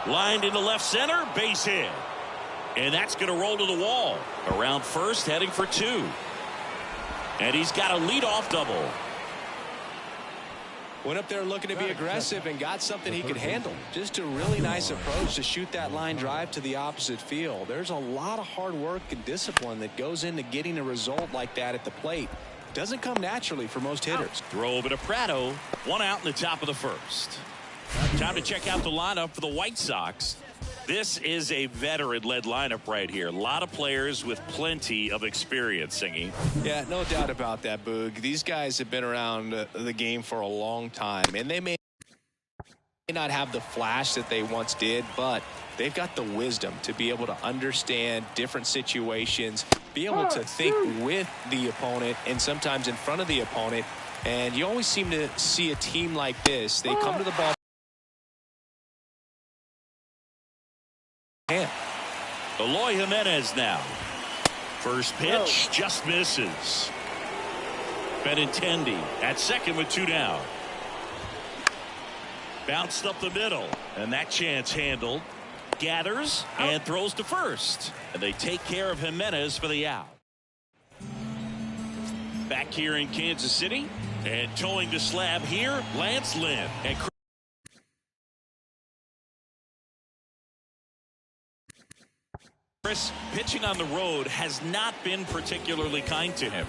Lined into left center, base hit. And that's going to roll to the wall. Around first, heading for 2. And he's got a leadoff double. Went up there looking to be aggressive and got something he could handle. Just a really nice approach to shoot that line drive to the opposite field. There's a lot of hard work and discipline that goes into getting a result like that at the plate. Doesn't come naturally for most hitters. Throw over to Pratto. 1 out in the top of the first. Time to check out the lineup for the White Sox. This is a veteran-led lineup right here. A lot of players with plenty of experience, Singy. Yeah, no doubt about that, Boog. These guys have been around the game for a long time, and they may not have the flash that they once did, but they've got the wisdom to be able to understand different situations, be able to think with the opponent and sometimes in front of the opponent. And you always seem to see a team like this. They come to the ball. Eloy Jimenez now. First pitch just misses. Benintendi at second with 2 down. Bounced up the middle, and that chance handled. Gathers and throws to first, and they take care of Jimenez for the out. Back here in Kansas City, and towing the slab here, Lance Lynn. And Chris, pitching on the road has not been particularly kind to him.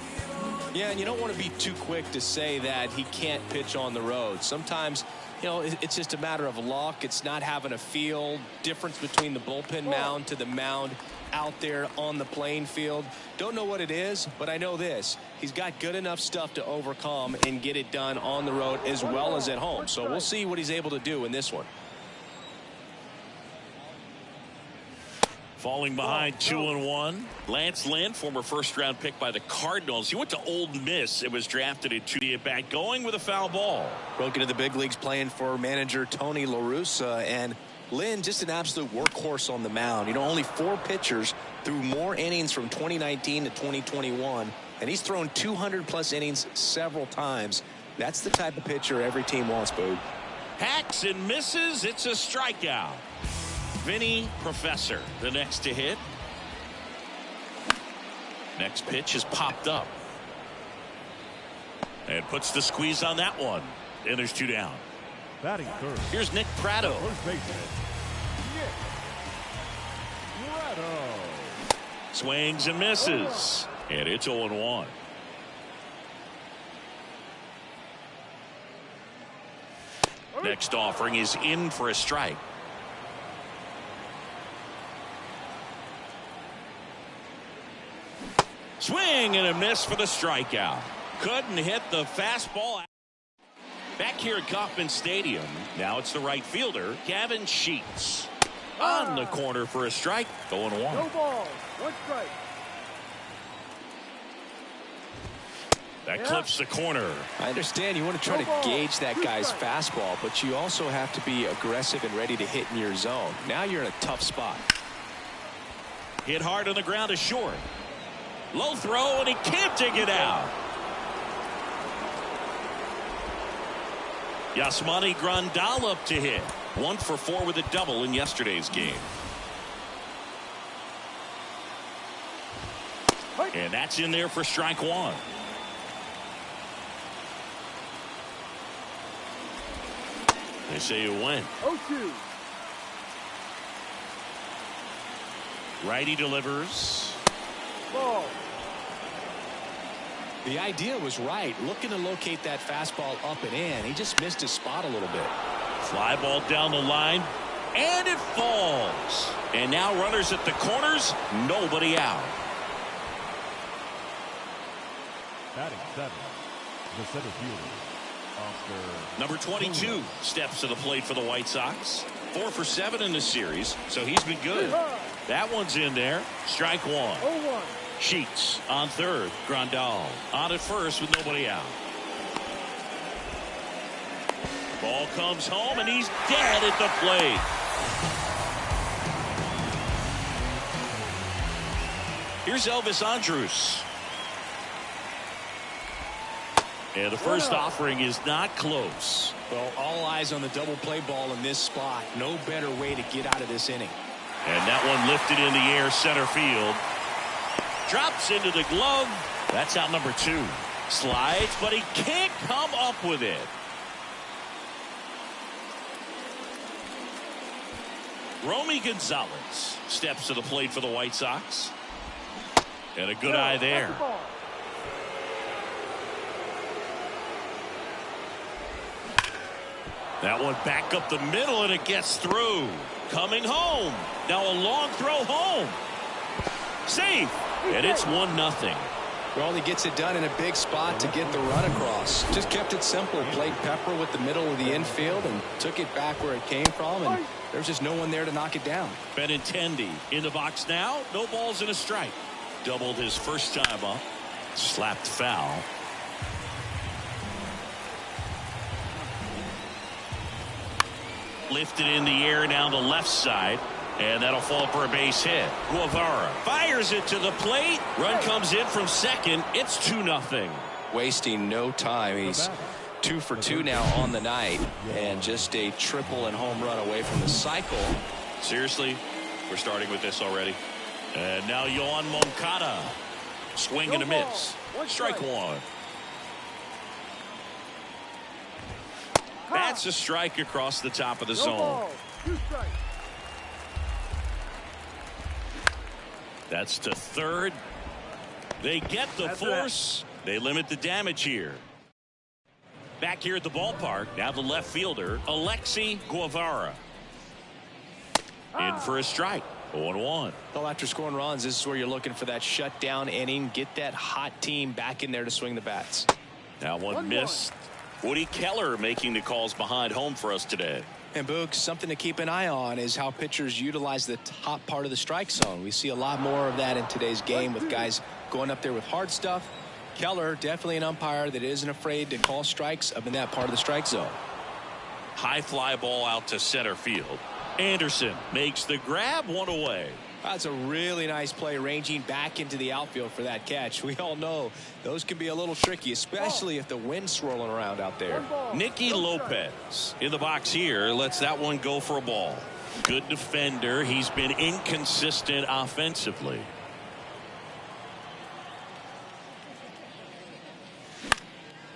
Yeah, and you don't want to be too quick to say that he can't pitch on the road. Sometimes, you know, it's just a matter of luck. It's not having a feel difference between the bullpen mound to the mound out there on the playing field. Don't know what it is, but I know this. He's got good enough stuff to overcome and get it done on the road as well as at home. So we'll see what he's able to do in this one. Falling behind 2-1. Lance Lynn, former first-round pick by the Cardinals. He went to Ole Miss. It was drafted in 2 at bat, going with a foul ball. Broke into the big leagues playing for manager Tony La Russa, and Lynn just an absolute workhorse on the mound. You know, only 4 pitchers threw more innings from 2019 to 2021, and he's thrown 200-plus innings several times. That's the type of pitcher every team wants, Boog. Hacks and misses. It's a strikeout. Vinny Professor, the next to hit. Next pitch is popped up. And puts the squeeze on that one. And there's 2 down. Batting third. Here's Nick Pratto. First baseman, Nick Pratto. Swings and misses. And it's 0-1. Next offering is in for a strike. Swing and a miss for the strikeout. Couldn't hit the fastball. Back here at Kauffman Stadium. Now it's the right fielder, Gavin Sheets. On the corner for a strike. 0-1. No ball. 1 strike. That clips the corner. I understand you want to try to gauge that guy's fastball, but you also have to be aggressive and ready to hit in your zone. Now you're in a tough spot. Hit hard on the ground is short. Low throw, and he can't dig it out. Yasmani Grandal up to hit. 1 for 4 with a double in yesterday's game. And that's in there for strike 1. They say you win. 0-2. Righty delivers. Ball. The idea was right, looking to locate that fastball up and in. He just missed his spot a little bit. Fly ball down the line, and it falls. And now runners at the corners, nobody out. Batting 7. The center fielder, Oscar. Number 22 steps to the plate for the White Sox. 4 for 7 in the series, so he's been good. That one's in there. Strike 1. 0-1. Sheets on third. Grandal on at first with nobody out. Ball comes home, and he's dead at the plate. Here's Elvis Andrus. And the first offering is not close. Well, all eyes on the double play ball in this spot. No better way to get out of this inning. And that one lifted in the air, center field. Drops into the glove. That's out number 2. Slides, but he can't come up with it. Romy Gonzalez steps to the plate for the White Sox. And a good eye there. That one back up the middle, and it gets through. Coming home. Now a long throw home. Safe. And it's 1-0. Well, he gets it done in a big spot to get the run across. Just kept it simple. Played Pepper with the middle of the infield and took it back where it came from. And there's just no one there to knock it down. Benintendi in the box now. No balls and a strike. Doubled his first time up. Slapped foul. Lifted in the air down the left side. And that'll fall for a base hit. Guevara fires it to the plate. Run comes in from second. It's 2-0. Wasting no time. He's 2 for 2 now on the night. And just a triple and home run away from the cycle. Seriously? We're starting with this already? And now Yoan Moncada. Swing and a miss. Strike 1. That's a strike across the top of the zone. That's to third. They get the force. They limit the damage here. Back here at the ballpark, now the left fielder, Alexi Guevara. In for a strike. 0-1. Well, after scoring runs, this is where you're looking for that shutdown inning. Get that hot team back in there to swing the bats. Now one missed. Woody Keller making the calls behind home for us today. And Boog, something to keep an eye on is how pitchers utilize the top part of the strike zone. We see a lot more of that in today's game with guys going up there with hard stuff. Keller, definitely an umpire that isn't afraid to call strikes up in that part of the strike zone. High fly ball out to center field. Anderson makes the grab, 1 away. That's a really nice play, ranging back into the outfield for that catch. We all know those can be a little tricky, especially if the wind's swirling around out there. Nicky Lopez in the box here lets that one go for a ball. Good defender. He's been inconsistent offensively.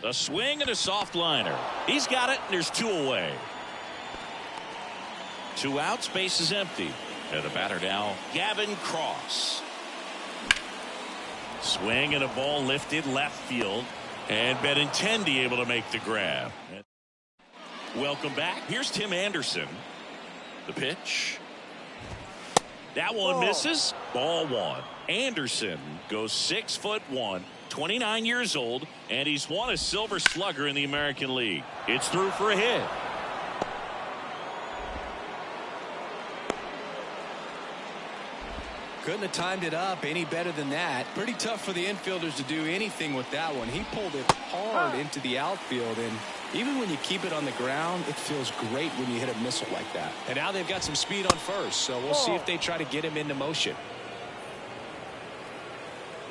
A swing and a soft liner. He's got it, and there's 2 away. 2 outs, base is empty. And the batter now, Gavin Cross. Swing and a ball lifted left field. And Benintendi able to make the grab. Welcome back. Here's Tim Anderson. The pitch. That one misses. Ball 1. Anderson goes 6'1", 29 years old, and he's won a Silver Slugger in the American League. It's through for a hit. Couldn't have timed it up any better than that. Pretty tough for the infielders to do anything with that one. He pulled it hard into the outfield, and even when you keep it on the ground, it feels great when you hit a missile like that. And now they've got some speed on first, so we'll see if they try to get him into motion.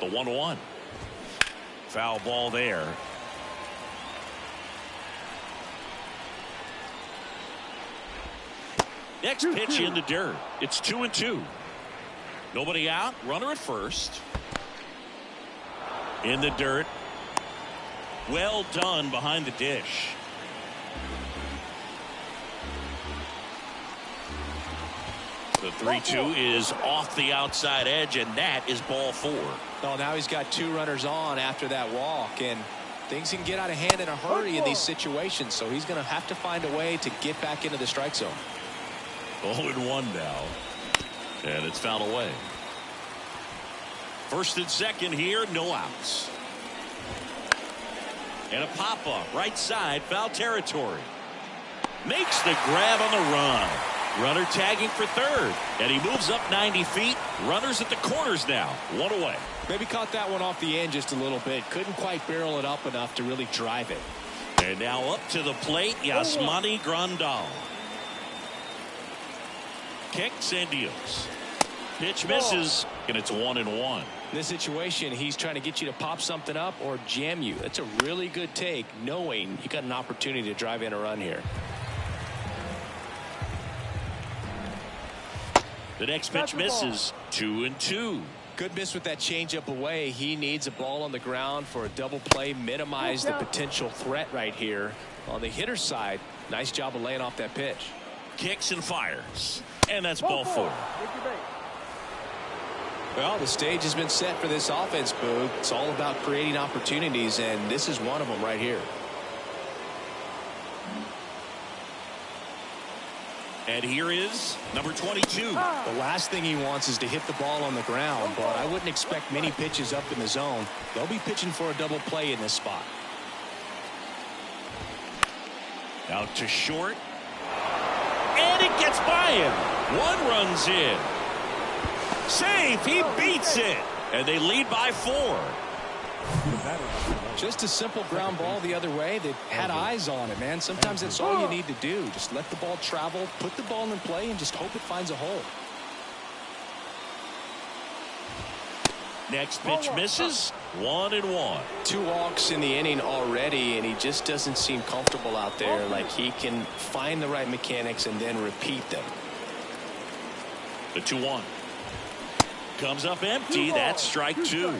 The 1-1. Foul ball there. Next pitch in the dirt. It's 2-2. Nobody out. Runner at first. In the dirt. Well done behind the dish. The 3-2 is off the outside edge, and that is ball 4. Oh, now he's got 2 runners on after that walk, and things can get out of hand in a hurry in these situations, so he's going to have to find a way to get back into the strike zone. 0-1 now. And it's fouled away. First and second here, no outs. And a pop-up, right side, foul territory. Makes the grab on the run. Runner tagging for third. And he moves up 90 feet. Runners at the corners now. 1 away. Maybe caught that one off the end just a little bit. Couldn't quite barrel it up enough to really drive it. And now up to the plate, Yasmani Grandal. Kicks and deals. Pitch misses, and it's 1-1. In this situation, he's trying to get you to pop something up or jam you. That's a really good take, knowing you got an opportunity to drive in a run here. The next pitch misses. 2-2. Good miss with that changeup away. He needs a ball on the ground for a double play. Minimize the potential threat right here. On the hitter's side, nice job of laying off that pitch. Kicks and fires. And that's ball 4. Well, the stage has been set for this offense, Boog. It's all about creating opportunities, and this is one of them right here. And here is number 22. The last thing he wants is to hit the ball on the ground, but I wouldn't expect many pitches up in the zone. They'll be pitching for a double play in this spot. Out to short. And it gets by him. 1 runs in. Safe. He beats it. And they lead by 4. Just a simple ground ball the other way. They had eyes on it, man. Sometimes that's all you need to do. Just let the ball travel, put the ball in play, and just hope it finds a hole. Next pitch misses. 1-1. 2 walks in the inning already, and he just doesn't seem comfortable out there. Like he can find the right mechanics and then repeat them. The 2-1. Comes up empty. That's strike 2.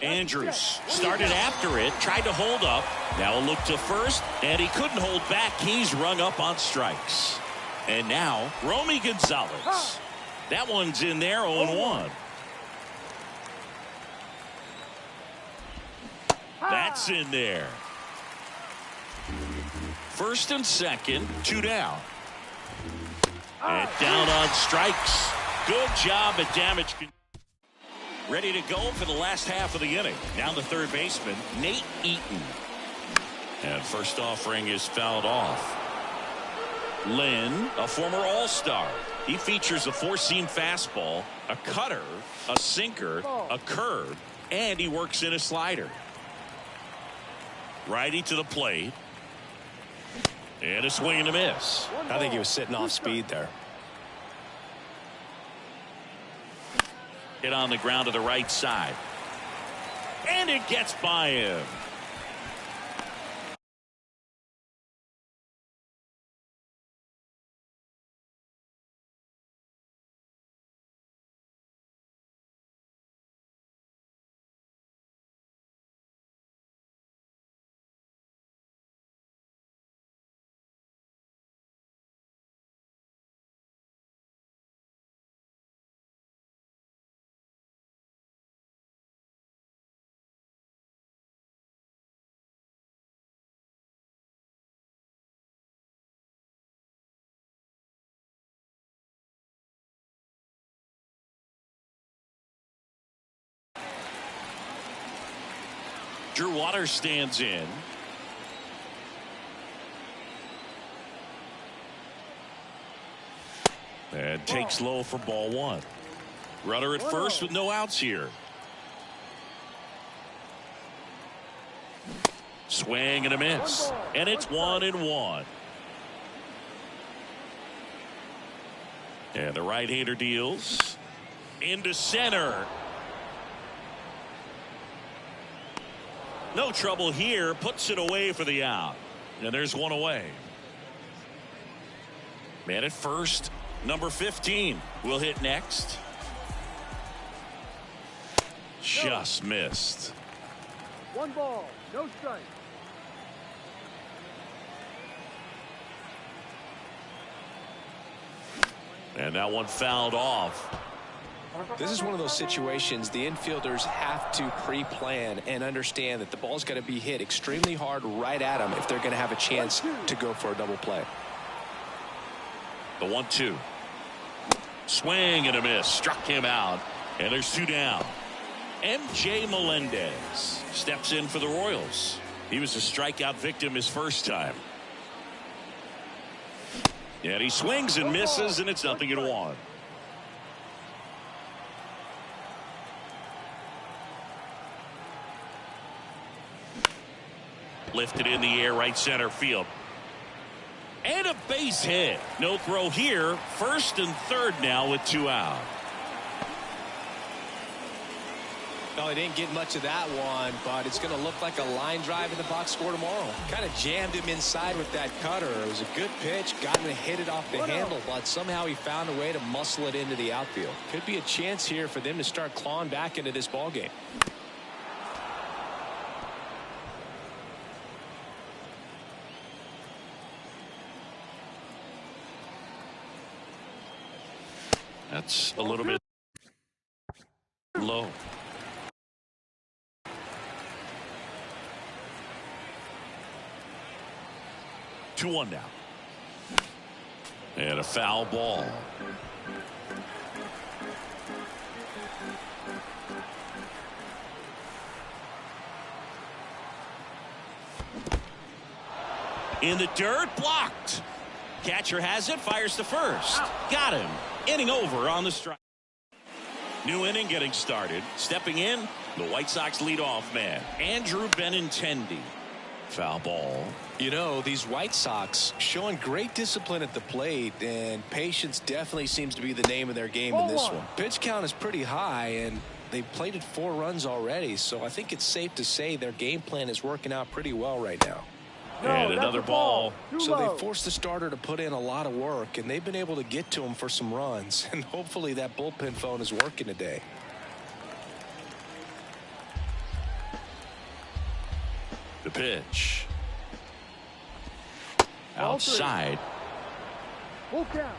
Andrews started after it, tried to hold up. Now a look to first, and he couldn't hold back. He's rung up on strikes. And now Romy Gonzalez. That one's in there, 0-1. That's in there. First and second, 2 down. And down on strikes. Good job at damage control. Ready to go for the last half of the inning. Now the third baseman, Nate Eaton. And first offering is fouled off. Lynn, a former All-Star. He features a 4-seam fastball, a cutter, a sinker, a curve, and he works in a slider. Righty to the plate. And a swing and a miss. I think he was sitting off speed there. Hit on the ground to the right side. And it gets by him. Drew Waters stands in. And takes low for ball 1. Runner at first with no outs here. Swing and a miss. And it's 1-1. And the right-hander deals into center. No trouble here. Puts it away for the out. And there's one away. Man at first, number 15 will hit next. Just missed. 1 ball, no strike. And that one fouled off. This is one of those situations the infielders have to pre-plan and understand that the ball's got to be hit extremely hard right at them if they're going to have a chance to go for a double play. The 1-2. Swing and a miss. Struck him out. And there's 2 down. MJ Melendez steps in for the Royals. He was a strikeout victim his first time. And he swings and misses, and it's 0-1. Lifted in the air, right center field. And a Base hit. No throw here. First and third now with 2 out. No, he didn't get much of that one, but it's going to look like a line drive in the box score tomorrow. Kind of jammed him inside with that cutter. It was a good pitch, got him to hit it off the handle, but somehow he found a way to muscle it into the outfield. Could be a chance here for them to start clawing back into this ball game. That's a little bit low. 2-1 now. And a foul ball. In the dirt, blocked. Catcher has it, fires to first. Got him. Inning over on the strike. New inning getting started. Stepping in, the White Sox leadoff man, Andrew Benintendi. Foul ball. You know, these White Sox showing great discipline at the plate, and patience definitely seems to be the name of their game in this one. Pitch count is pretty high, and they've plated 4 runs already, so I think it's safe to say their game plan is working out pretty well right now. And another ball. So they forced the starter to put in a lot of work, and they've been able to get to him for some runs, and hopefully that bullpen phone is working today. The pitch. Outside. Full count.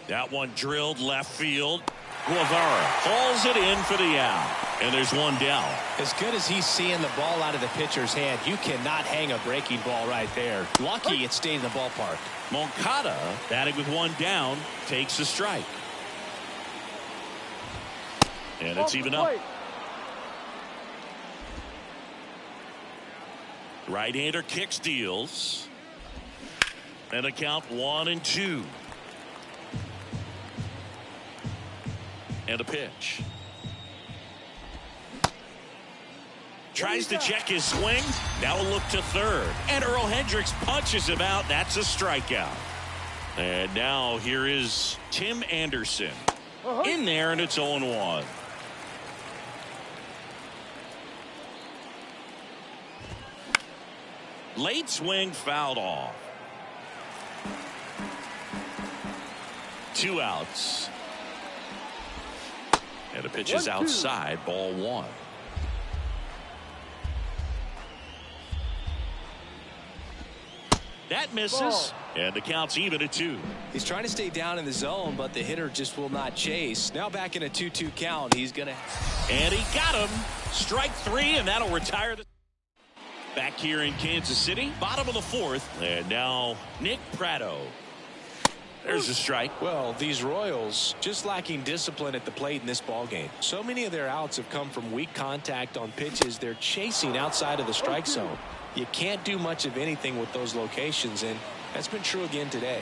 That one drilled left field. Guevara hauls it in for the out. And there's one down. As good as he's seeing the ball out of the pitcher's hand, you cannot hang a breaking ball right there. Lucky it stayed in the ballpark. Moncada, batting with 1 down, takes the strike. And it's even up. Right-hander kicks, deals. And a count 1-2. And a pitch. Tries to check his swing. Now a look to third. And Earl Hendricks punches him out. That's a strikeout. And now here is Tim Anderson. In there, and it's 0-1. Late swing fouled off. 2 outs. And the pitch is outside, ball 1. That misses, and the count's even at 2. He's trying to stay down in the zone, but the hitter just will not chase. Now back in a 2-2 count. He's going to. And he got him. Strike 3, and that'll retire the. Back here in Kansas City, bottom of the 4th, and now Nick Pratto. There's a strike. Well, these Royals just lacking discipline at the plate in this ball game. So many of their outs have come from weak contact on pitches they're chasing outside of the strike zone. You can't do much of anything with those locations, and that's been true again today.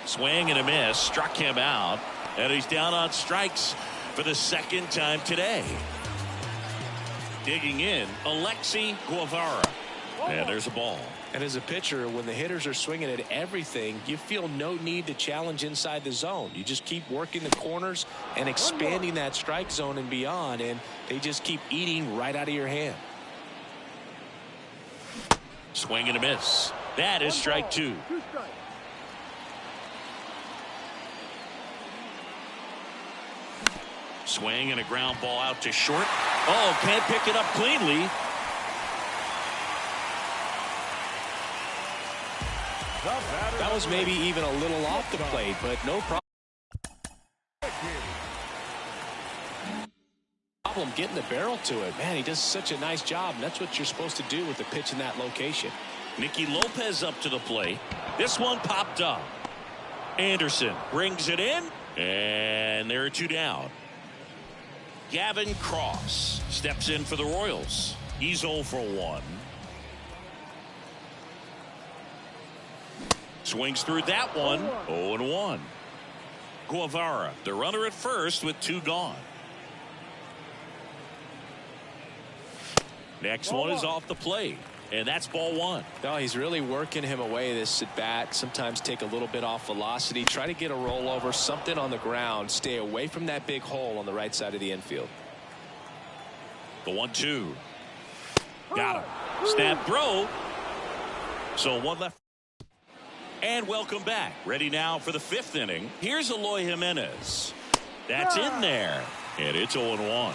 Swing and a miss, struck him out, and he's down on strikes for the 2nd time today. Digging in, Alexi Guevara. And there's a ball. And as a pitcher, when the hitters are swinging at everything, you feel no need to challenge inside the zone. You just keep working the corners and expanding that strike zone and beyond, and they just keep eating right out of your hand. Swing and a miss. That is strike 2. Swing and a ground ball out to short. Oh, can't pick it up cleanly. That was maybe even a little off the plate, but no problem getting the barrel to it. Man, he does such a nice job, and that's what you're supposed to do with the pitch in that location. Nicky Lopez up to the plate. This one popped up. Anderson brings it in, and there are 2 down. Gavin Cross steps in for the Royals. He's 0 for 1. Swings through that one. 0-1. Guevara, the runner at first with 2 gone. Next one is off the plate, and that's ball one. No, he's really working him away this at bat. Sometimes take a little bit off velocity, try to get a rollover, something on the ground, stay away from that big hole on the right side of the infield. The 1-2. Got him. Snap throw. So one left. And welcome back. Ready now for the 5th inning. Here's Eloy Jimenez. That's in there. And it's 0-1.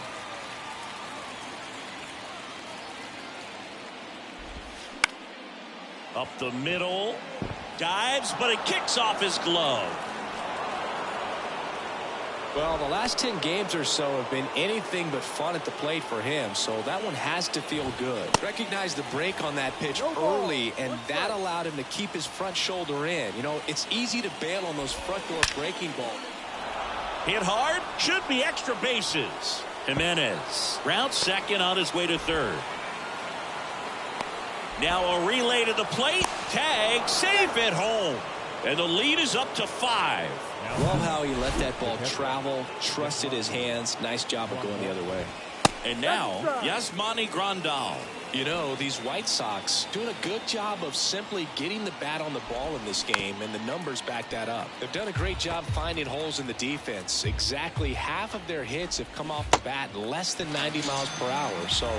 Up the middle. Dives, but it kicks off his glove. Well, the last 10 games or so have been anything but fun at the plate for him, so that one has to feel good. Recognize the break on that pitch early, and that allowed him to keep his front shoulder in. You know, it's easy to bail on those front door breaking balls. Hit hard, should be extra bases. Jimenez rounds second on his way to third. Now a relay to the plate. Tag, safe at home. And the lead is up to 5. Love how he let that ball travel, trusted his hands. Nice job of going the other way. And now, Yasmani Grandal. You know, these White Sox doing a good job of simply getting the bat on the ball in this game, and the numbers back that up. They've done a great job finding holes in the defense. Exactly half of their hits have come off the bat less than 90 miles per hour. So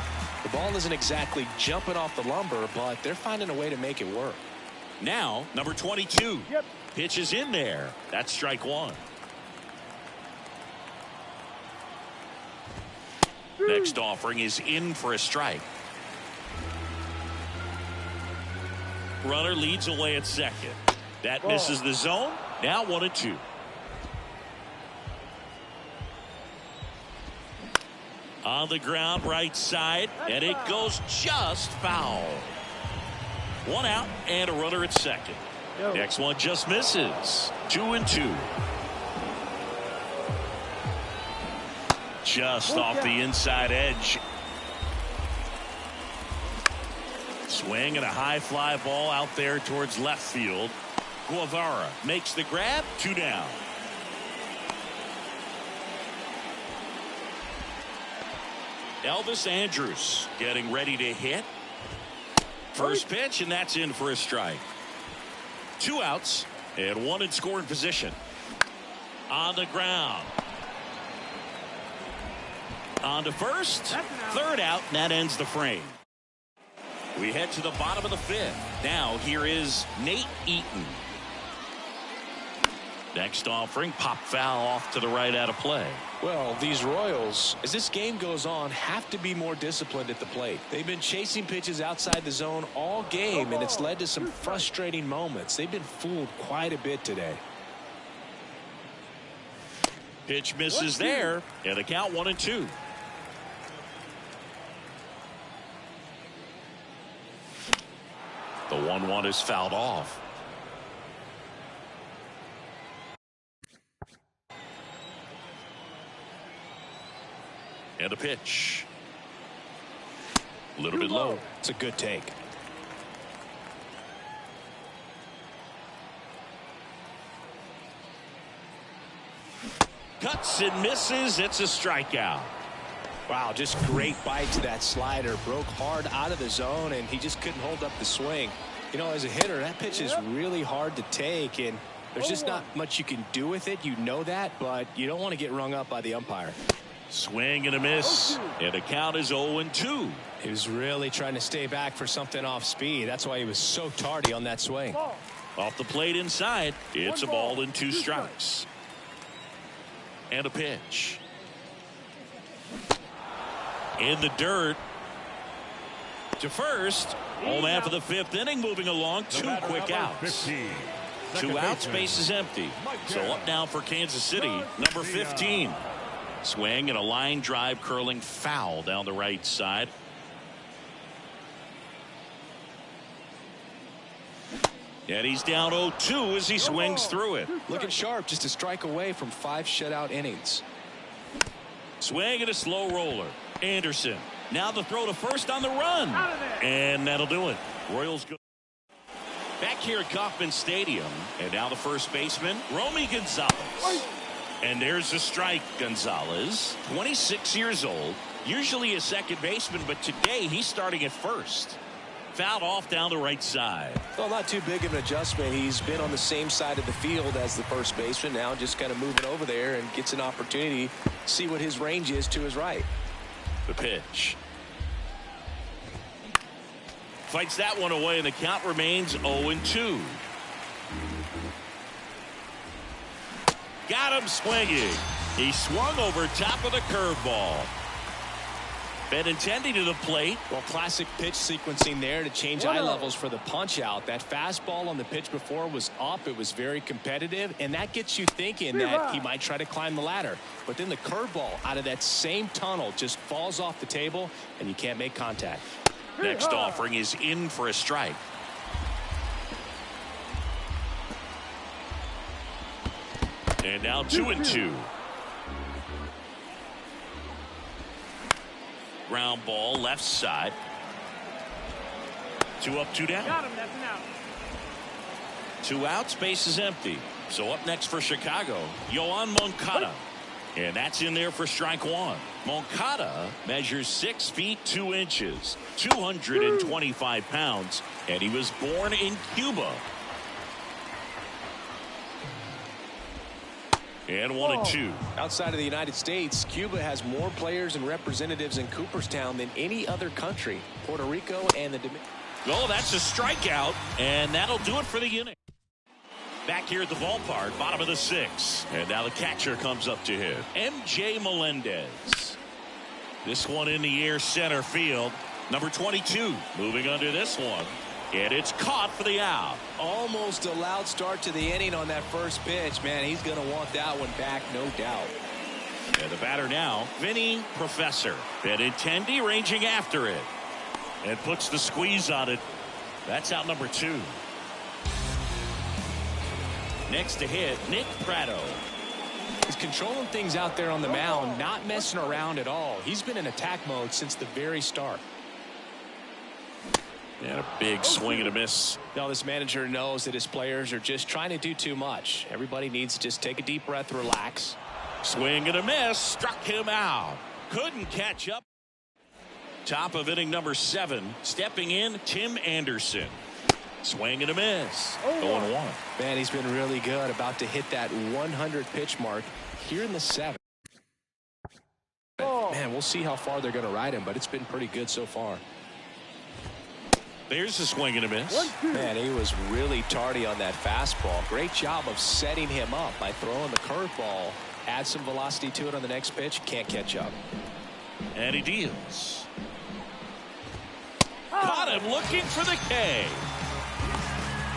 the ball isn't exactly jumping off the lumber, but they're finding a way to make it work. Now, number 22. Pitch is in there. That's strike one. Next offering is in for a strike. Runner leads away at second. That misses the zone. Now 1-2. On the ground, right side, and it goes just foul. One out and a runner at second. Next one just misses. 2-2. Just off the inside edge. Swing and a high fly ball out there towards left field. Guevara makes the grab. 2 down. Elvis Andrus getting ready to hit. First pitch, and that's in for a strike. 2 outs and 1 in scoring position. On the ground. On to first. 3rd out, and that ends the frame. We head to the bottom of the 5th. Now here is Nate Eaton. Next offering, pop foul off to the right out of play. Well, these Royals, as this game goes on, have to be more disciplined at the plate. They've been chasing pitches outside the zone all game, and it's led to some frustrating moments. They've been fooled quite a bit today. Pitch misses there, and the count 1-2. The 1-1 is fouled off. And a pitch. A little bit low. It's a good take. Cuts and misses. It's a strikeout. Wow, just great bite to that slider. Broke hard out of the zone, and he just couldn't hold up the swing. You know, as a hitter, that pitch is really hard to take, and there's just not much you can do with it. You know that, but you don't want to get rung up by the umpire. Swing and a miss, and the count is 0-2. He was really trying to stay back for something off speed. That's why he was so tardy on that swing. Off the plate inside, it's a ball and 2 strikes. And a pitch. In the dirt. To first. Home man for the 5th inning, moving along. 2 quick outs. 2 outs, base is empty. So up now for Kansas City, number 15. Swing and a line drive curling foul down the right side. And he's down 0-2 as he swings through it. Looking sharp, just a strike away from 5 shutout innings. Swing and a slow roller. Anderson. Now the throw to first on the run. And that'll do it. Royals go back here at Kauffman Stadium. And now the first baseman, Romy Gonzalez. And there's a strike. Gonzalez, 26 years old, Usually a second baseman, but today he's starting at first. Fouled off down the right side. Well, not too big of an adjustment. He's been on the same side of the field as the first baseman. Now just kind of moving over there and gets an opportunity to see what his range is to his right. The pitch. Fights that one away, and the count remains 0-2. Got him swinging. He swung over top of the curveball. Benintendi to the plate. Well, classic pitch sequencing there to change eye levels for the punch out. That fastball on the pitch before was up. It was very competitive, and that gets you thinking that he might try to climb the ladder. But then the curveball out of that same tunnel just falls off the table, and you can't make contact. Next offering is in for a strike. And now 2-2. Ground ball left side. 2 up, 2 down. Got him. That's an out. 2 outs, base is empty. So up next for Chicago, Yoan Moncada. And that's in there for strike 1. Moncada measures 6 feet 2 inches, 225 pounds, and he was born in Cuba. And 1-2. Outside of the United States, Cuba has more players and representatives in Cooperstown than any other country. Puerto Rico and the Dominican. Well, that's a strikeout, and that'll do it for the inning. Back here at the ballpark, bottom of the 6th. And now the catcher comes up to hit. MJ Melendez. This one in the air, center field. Number 22 moving under this one. And it's caught for the out. Almost a loud start to the inning on that first pitch. Man, he's going to want that one back, no doubt. And the batter now, Vinny Professor. Benintendi ranging after it. And puts the squeeze on it. That's out number 2. Next to hit, Nick Pratto. He's controlling things out there on the mound, not messing around at all. He's been in attack mode since the very start. And a big swing and a miss. Now this manager knows that his players are just trying to do too much. Everybody needs to just take a deep breath, relax. Swing and a miss, struck him out. Couldn't catch up. Top of inning number 7, stepping in, Tim Anderson. Swing and a miss. 0-1. Man, he's been really good. About to hit that 100 pitch mark here in the 7th. Man, we'll see how far they're going to ride him, but it's been pretty good so far. There's a swing and a miss. Man, he was really tardy on that fastball. Great job of setting him up by throwing the curveball. Add some velocity to it on the next pitch. Can't catch up. And he deals. Caught him looking for the K.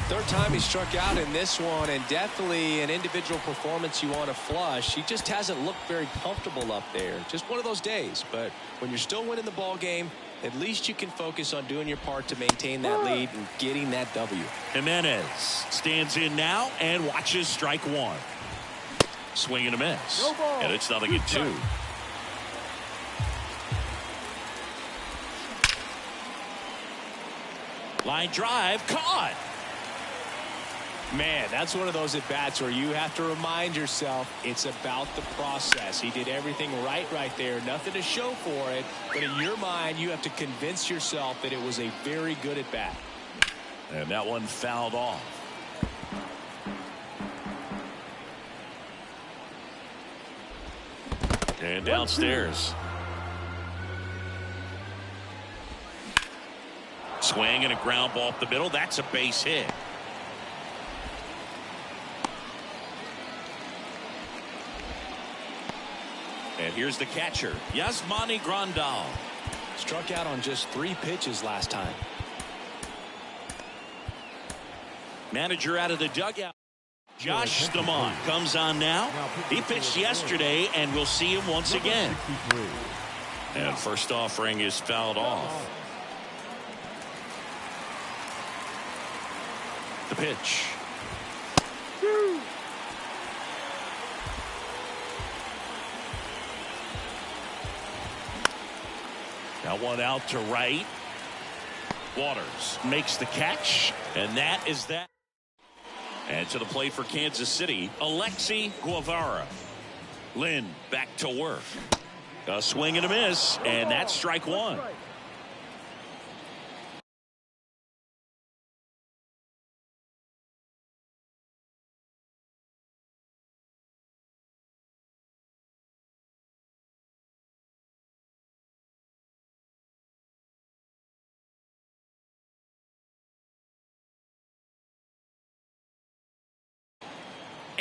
Third time he struck out in this one, and definitely an individual performance you want to flush. He just hasn't looked very comfortable up there. Just one of those days. But when you're still winning the ball game, at least you can focus on doing your part to maintain that lead and getting that W. Jimenez stands in now and watches strike 1. Swing and a miss. And it's 0-2. Line drive caught. Man, that's one of those at-bats where you have to remind yourself it's about the process. He did everything right there. Nothing to show for it. But in your mind, you have to convince yourself that it was a very good at-bat. And that one fouled off. And downstairs. Swing and a ground ball up the middle. That's a base hit. And here's the catcher, Yasmani Grandal. Struck out on just 3 pitches last time. Manager out of the dugout. Josh Staumont comes on now. He pitched yesterday, and we'll see him once again. And first offering is fouled off. The pitch. Now one out to right. Waters makes the catch, and that is that. And to the plate for Kansas City, Alexi Guevara. Lynn back to work. A swing and a miss, and that's strike one.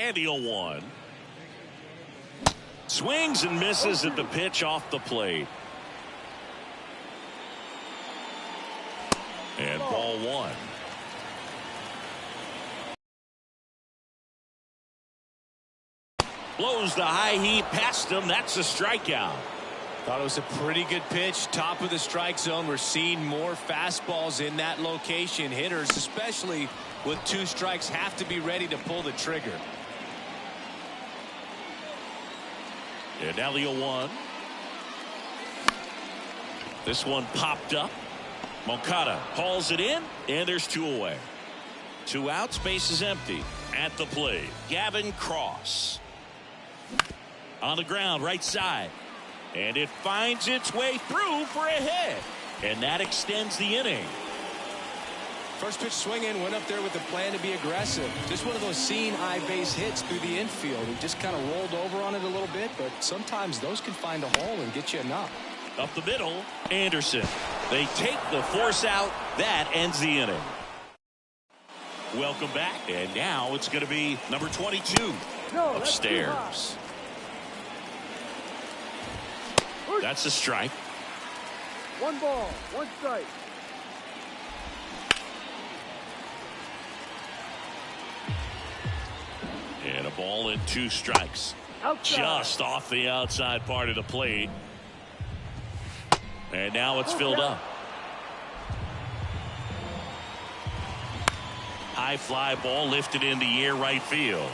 And the 0-1. Swings and misses at the pitch off the plate. And ball one. Blows the high heat past him. That's a strikeout. Thought it was a pretty good pitch. Top of the strike zone. We're seeing more fastballs in that location. Hitters, especially with 2 strikes, have to be ready to pull the trigger. And now the 0-1. This one popped up. Moncada hauls it in, and there's 2 away. 2 outs, base is empty. At the plate, Gavin Cross. On the ground, right side. And it finds its way through for a hit. And that extends the inning. First pitch swinging, went up there with a plan to be aggressive. Just one of those seeing eye base hits through the infield. He just kind of rolled over on it a little bit, but sometimes those can find a hole and get you a knock. Up the middle, Anderson. They take the force out. That ends the inning. Welcome back. And now it's going to be number 22 upstairs. That's a strike. 1 ball, 1 strike. And a ball and 2 strikes. Outside. Just off the outside part of the plate. And now it's filled up. High fly ball lifted in the air, right field.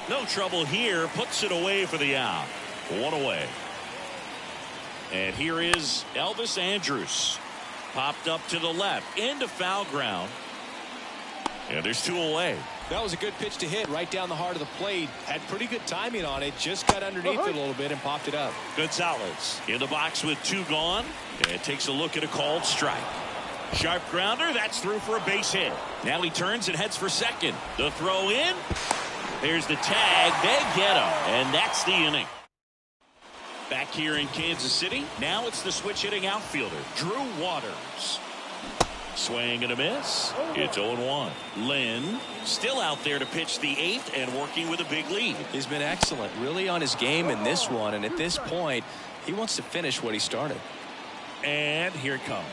No trouble here. Puts it away for the out. 1 away. And here is Elvis Andrus. Popped up to the left. Into foul ground. And there's 2 away. That was a good pitch to hit right down the heart of the plate. Had pretty good timing on it. Just got underneath it a little bit and popped it up. Gonzalez in the box with 2 gone. And takes a look at a called strike. Sharp grounder. That's through for a base hit. Now he turns and heads for second. The throw in. There's the tag. They get him. And that's the inning. Back here in Kansas City. Now it's the switch hitting outfielder, Drew Waters. Swing and a miss. It's 0-1. Lynn still out there to pitch the 8th and working with a big lead. He's been excellent, really on his game in this one, and at this point he wants to finish what he started. And here it comes.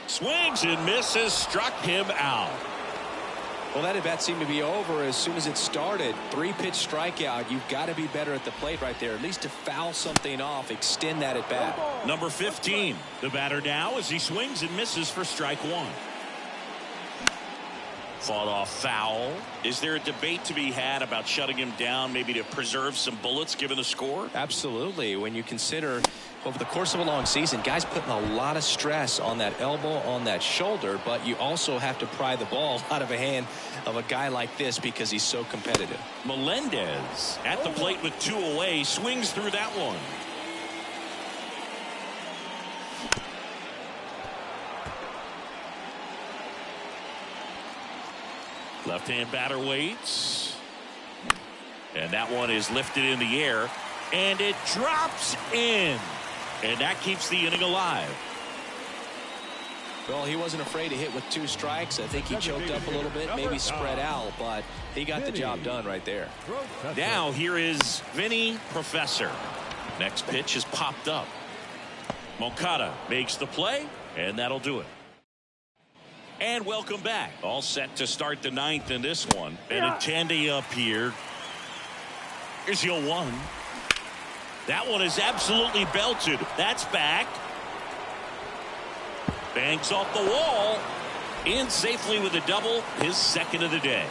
Swings and misses, struck him out. Well, that at bat seemed to be over as soon as it started. 3-pitch strikeout. You've got to be better at the plate right there, at least to foul something off, extend that at bat. Number 15, the batter now as he swings and misses for strike 1. Fought off foul. Is there a debate to be had about shutting him down, maybe to preserve some bullets given the score? Absolutely. When you consider over the course of a long season, guys putting a lot of stress on that elbow, on that shoulder, but you also have to pry the ball out of a hand of a guy like this because he's so competitive. Melendez at the plate with 2 away, swings through that one. Left-hand batter waits. And that one is lifted in the air. And it drops in. And that keeps the inning alive. Well, he wasn't afraid to hit with 2 strikes. I think he choked up a little bit, maybe spread out, but he got the job done right there. Now here is Vinny Professor. Next pitch is popped up. Moncada makes the play, and that'll do it. And welcome back. All set to start the 9th in this one. Benintendi up here. Here's the 0-1. That one is absolutely belted. That's back. Banks off the wall. In safely with a double. His 2nd of the day.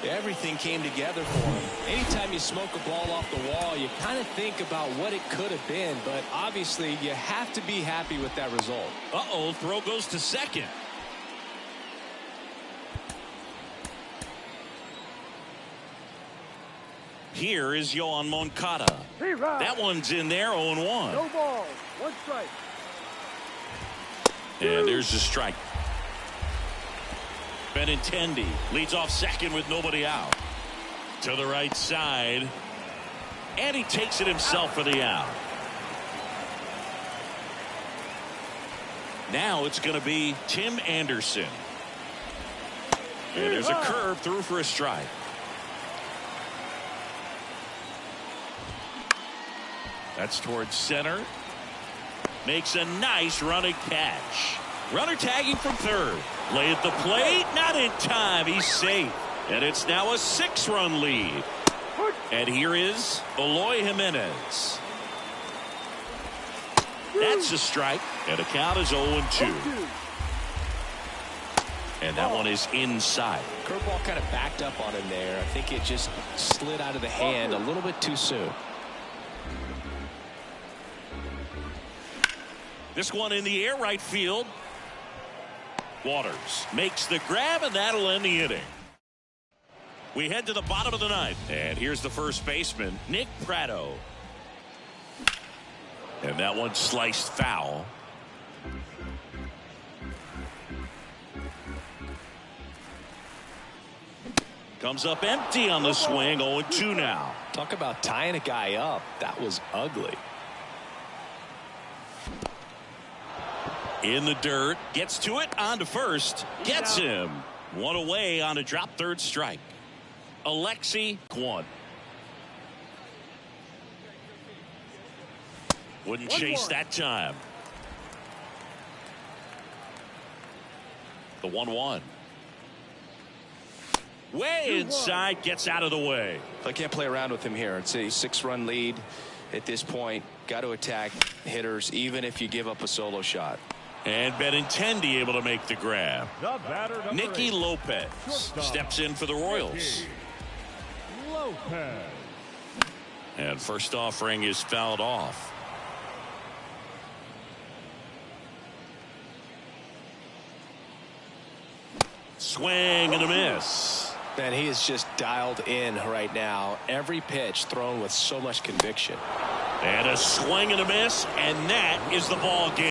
Everything came together for him. Anytime you smoke a ball off the wall, you kind of think about what it could have been, but obviously you have to be happy with that result. Uh-oh, throw goes to second. Here is Yoan Moncada. That one's in there, 0-1. No ball. One strike. And there's the strike. Benintendi leads off second with nobody out. To the right side. And he takes it himself for the out. Now it's going to be Tim Anderson. And there's a curve through for a strike. That's towards center. Makes a nice running catch. Runner tagging from third. Lay at the plate. Not in time. He's safe. And it's now a 6-run lead. And here is Eloy Jimenez. That's a strike. And the count is 0-2. And that one is inside. Curveball kind of backed up on him there. I think it just slid out of the hand a little bit too soon. This one in the air, right field. Waters makes the grab, and that'll end the inning. We head to the bottom of the ninth. And here's the first baseman, Nick Pratto. And that one sliced foul. Comes up empty on the swing. 0-2 now. Talk about tying a guy up. That was ugly. In the dirt. Gets to it. On to first. Gets him. One away on a drop third strike. Alexi Kwon. Wouldn't chase that time. The 1-1. Way inside, gets out of the way. I can't play around with him here. It's a 6-run lead at this point. Got to attack hitters even if you give up a solo shot. And Benintendi able to make the grab. Nicky Lopez steps in for the Royals. And first offering is fouled off. Swing and a miss. Man, he is just dialed in right now. Every pitch thrown with so much conviction. And a swing and a miss, and that is the ball game.